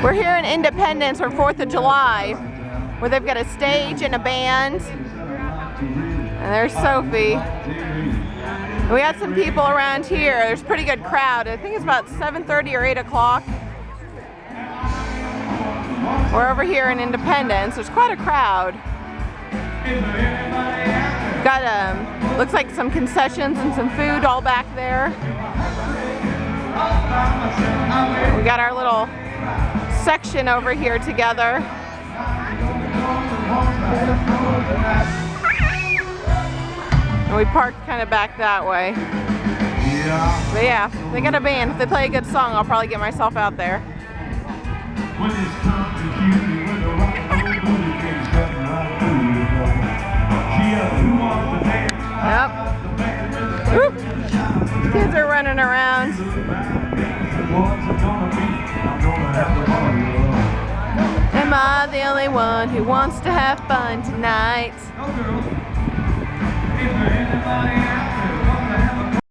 We're here in Independence for 4th of July, where they've got a stage and a band. And there's Sophie. We got some people around here. There's a pretty good crowd. I think it's about 7:30 or 8 o'clock. We're over here in Independence. There's quite a crowd. Got looks like some concessions and some food all back there. We got our little section over here together. And we parked kind of back that way. But yeah, they got a band. If they play a good song, I'll probably get myself out there. Yep. Woo. Kids are running around. Am I the only one who wants to have fun tonight?